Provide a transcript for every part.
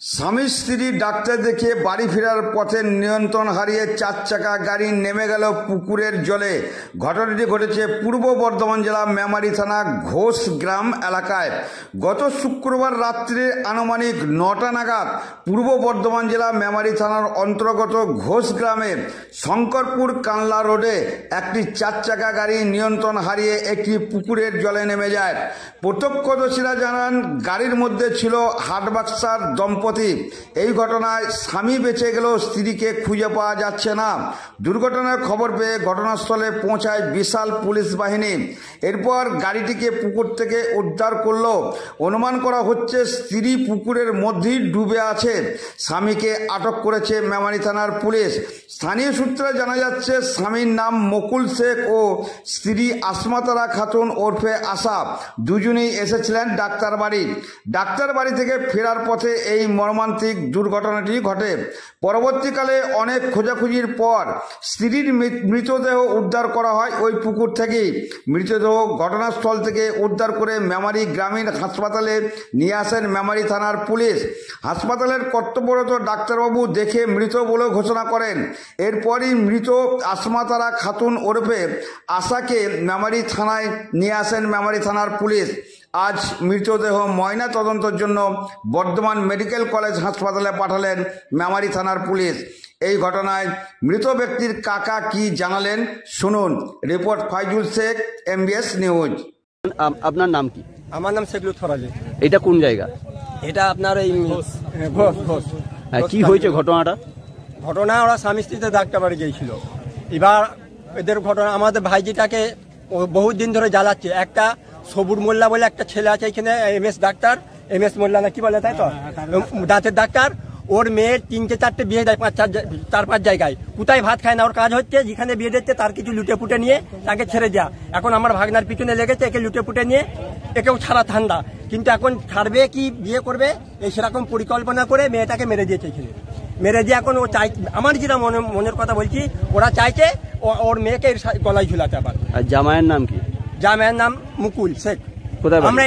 স্বামী স্ত্রী ডাক্তার দেখে বাড়ি ফেরার পথে নিয়ন্ত্রণ হারিয়ে 4 চাকা গাড়ি নেমে গেল পুকুরের জলে। ঘটনাটি ঘটেছে পূর্ব বর্ধমান জেলা মেমারি থানা ঘোষ গ্রাম এলাকায়। গত শুক্রবার রাত্রে আনুমানিক 9টা নাগাদ পূর্ব বর্ধমান জেলা মেমারি থানার অন্তর্গত ঘোষ গ্রামে শঙ্করপুর কানলা রোডে একটি 4 চাকা গাড়ি নিয়ন্ত্রণ হারিয়ে একটি পুকুরের জলে নেমে যায়। প্রত্যক্ষদর্শীরা জানান গাড়ির মধ্যে ছিল হাটবাক্সার দম্পতি। এই ঘটনায় স্বামী বেঁচে গেলেও স্ত্রীকে খুঁজে পাওয়া যাচ্ছে না। দুর্ঘটনার খবর পেয়ে ঘটনাস্থলে পৌঁছায় বিশাল পুলিশ বাহিনী। এরপর গাড়িটিকে পুকুর থেকে উদ্ধার করলো। অনুমান করা হচ্ছে স্ত্রী পুকুরের মধ্যেই ডুবে আছে। স্বামীকে আটক করেছে মেমারি থানার পুলিশ। স্থানীয় সূত্রে জানা যাচ্ছে স্বামীর নাম মুকুল শেখ ও স্ত্রী আসমাতারা খাতুন ওরফে আশা। দুজনেই এসেছিলেন ডাক্তার বাড়ি থেকে ফেরার পথে এই মর্মান্তিক দুর্ঘটনাটি ঘটে। পরবর্তীকালে অনেক খোঁজাখুঁজির পর স্ত্রীর মৃতদেহ উদ্ধার করা হয় ওই পুকুর থেকেই। মৃতদেহ ঘটনাস্থল থেকে উদ্ধার করে মেমারি গ্রামীণ হাসপাতালে নিয়ে আসেন মেমারি থানার পুলিশ। হাসপাতালের কর্তব্যরত ডাক্তারবাবু দেখে মৃত বলে ঘোষণা করেন। এরপরই মৃত আসমাতারা খাতুন ওরফে আশাকে মেমারি থানায় নিয়ে আসেন মেমারি থানার পুলিশ। আজ মৃতদেহ ময়না তদন্তের জন্য বর্ধমান মেডিকেল কলেজ হাসপাতালে পাঠালেন মেমারি থানার পুলিশ। এই ঘটনায় মৃত ব্যক্তির কাকা কি জানালেন শুনুন। Report Faizul Sheikh, MBS news. আপনার নাম কি? আমার নাম শেখ লুৎফরাজি। এটা কোন জায়গা? এটা আপনার এই ঘোষ। কি হয়েছে ঘটনাটা? ঘটনা ওরা স্বামী স্ত্রীতে ডাক্তার বাড়ি গিয়েছিল। এবার এদের ঘটনা আমাদের ভাইজিটাকে বহুত দিন ধরে জ্বালাচ্ছে। একটা সবুর মোল্লা বলে একটা ছেলে আছে এখানে, MS মোল্লা না কি বলে, তাই তো, দাঁতের ডাক্তার। ওর মেয়ের 3-4টে বিয়ে দেয় 4-5 জায়গায়। কোথায় ভাত খায় না, ওর কাজ হচ্ছে যেখানে বিয়ে দিচ্ছে তার কিছু লুটে পুটে নিয়ে তাকে ছেড়ে দেওয়া। এখন আমার ভাগনার পিছনে লেগেছে, একে লুটে পুটে নিয়ে একেও ছাড়া ঠান্ডা। কিন্তু এখন ছাড়বে কি বিয়ে করবে এই সেরকম পরিকল্পনা করে মেয়েটাকে মেরে দিয়েছে। এখানে মেরে দিয়ে এখন ও চাই, আমার যেটা মনের কথা বলছি, ওরা চাইছে ওর মেয়েকে গলায় ঝুলাতে। আবার জামাইয়ের নাম কি? জামাইয়ের নাম মুকুল শেখ। আমরা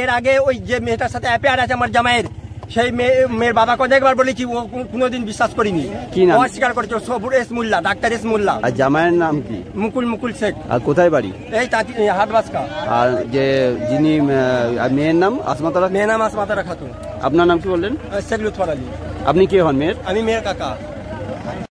এর আগে ওই যে মেয়েটার সাথে অ্যাফেয়ার আছে আমার জামাইয়ের, সেই মেয়ের বাবাকে অনেকবার বলেছি, ও কোনোদিন বিশ্বাস করিনি। কি নাম? অস্বীকার করেছে। সবুর এস মোল্লা, ডাক্তার এস মোল্লা। আর জামাইয়ের নাম কি? মুকুল শেখ। আর কোথায় বাড়ি? এই হাটবাসকা। আর যে যিনি মেয়ের নাম আসমাতারা? মেয়ের নাম আসমাতারা খাতুন। আপনার নাম কি বললেন? শেখ লুৎফর আলী। আপনি কে হন মেয়ের? আমি মেয়ের কাকা।